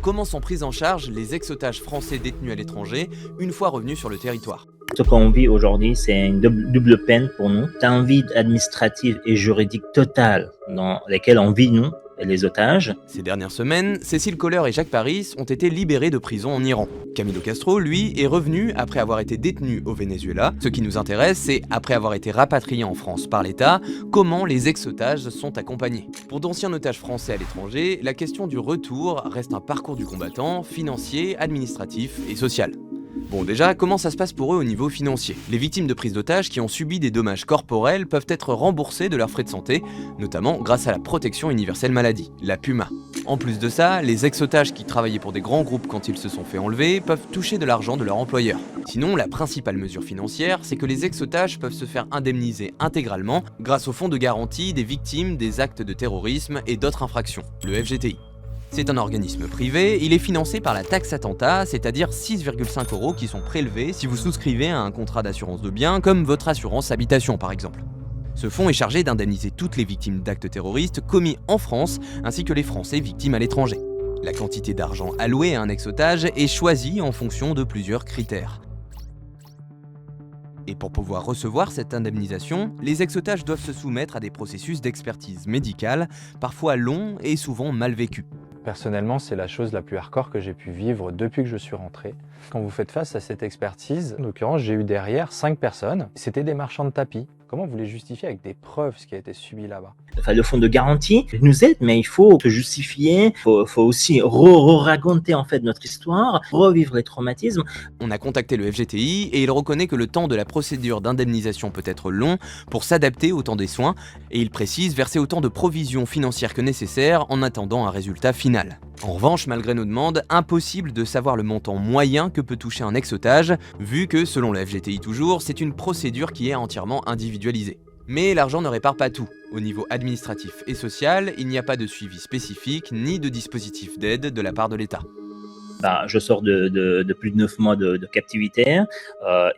comment sont prises en charge les ex-otages français détenus à l'étranger une fois revenus sur le territoire. Ce qu'on vit aujourd'hui, c'est une double peine pour nous. C'est un vide administratif et juridique total dans lequel on vit, nous, les otages. Ces dernières semaines, Cécile Kohler et Jacques Paris ont été libérés de prison en Iran. Camilo Castro, lui, est revenu après avoir été détenu au Venezuela. Ce qui nous intéresse, c'est, après avoir été rapatrié en France par l'État, comment les ex-otages sont accompagnés. Pour d'anciens otages français à l'étranger, la question du retour reste un parcours du combattant, financier, administratif et social. Bon, déjà, comment ça se passe pour eux au niveau financier? Les victimes de prise d'otages qui ont subi des dommages corporels peuvent être remboursées de leurs frais de santé, notamment grâce à la protection universelle maladie, la PUMA. En plus de ça, les ex-otages qui travaillaient pour des grands groupes quand ils se sont fait enlever peuvent toucher de l'argent de leur employeur. Sinon, la principale mesure financière, c'est que les ex-otages peuvent se faire indemniser intégralement grâce au fonds de garantie des victimes des actes de terrorisme et d'autres infractions, le FGTI. C'est un organisme privé, il est financé par la taxe attentat, c'est-à-dire 6,5 € qui sont prélevés si vous souscrivez à un contrat d'assurance de biens comme votre assurance habitation par exemple. Ce fonds est chargé d'indemniser toutes les victimes d'actes terroristes commis en France ainsi que les Français victimes à l'étranger. La quantité d'argent allouée à un ex-otage est choisie en fonction de plusieurs critères. Et pour pouvoir recevoir cette indemnisation, les ex-otages doivent se soumettre à des processus d'expertise médicale, parfois longs et souvent mal vécus. Personnellement, c'est la chose la plus hardcore que j'ai pu vivre depuis que je suis rentré. Quand vous faites face à cette expertise, en l'occurrence, j'ai eu derrière 5 personnes. C'était des marchands de tapis. Comment vous les justifiez avec des preuves ce qui a été subi là-bas? Enfin, le fonds de garantie nous aide, mais il faut se justifier, il faut aussi raconter en fait notre histoire, revivre les traumatismes. On a contacté le FGTI et il reconnaît que le temps de la procédure d'indemnisation peut être long pour s'adapter au temps des soins et il précise verser autant de provisions financières que nécessaire en attendant un résultat final. En revanche, malgré nos demandes, impossible de savoir le montant moyen que peut toucher un ex-otage, vu que, selon le FGTI toujours, c'est une procédure qui est entièrement individualisée. Mais l'argent ne répare pas tout. Au niveau administratif et social, il n'y a pas de suivi spécifique ni de dispositif d'aide de la part de l'État. Je sors de plus de 9 mois de captivité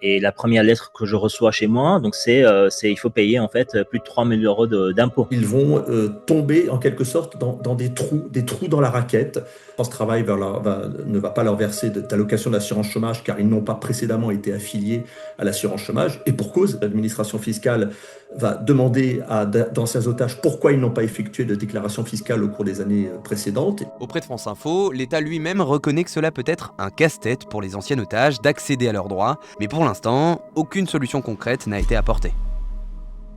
et la première lettre que je reçois chez moi, donc c'est il faut payer en fait plus de 3 000 € d'impôts. Ils vont tomber en quelque sorte dans des trous dans la raquette. France Travail ne va pas leur verser d'allocation d'assurance chômage car ils n'ont pas précédemment été affiliés à l'assurance chômage. Et pour cause, l'administration fiscale va demander à d'anciens otages pourquoi ils n'ont pas effectué de déclaration fiscale au cours des années précédentes. Auprès de France Info, l'État lui-même reconnaît que cela peut être un casse-tête pour les anciens otages d'accéder à leurs droits, mais pour l'instant, aucune solution concrète n'a été apportée.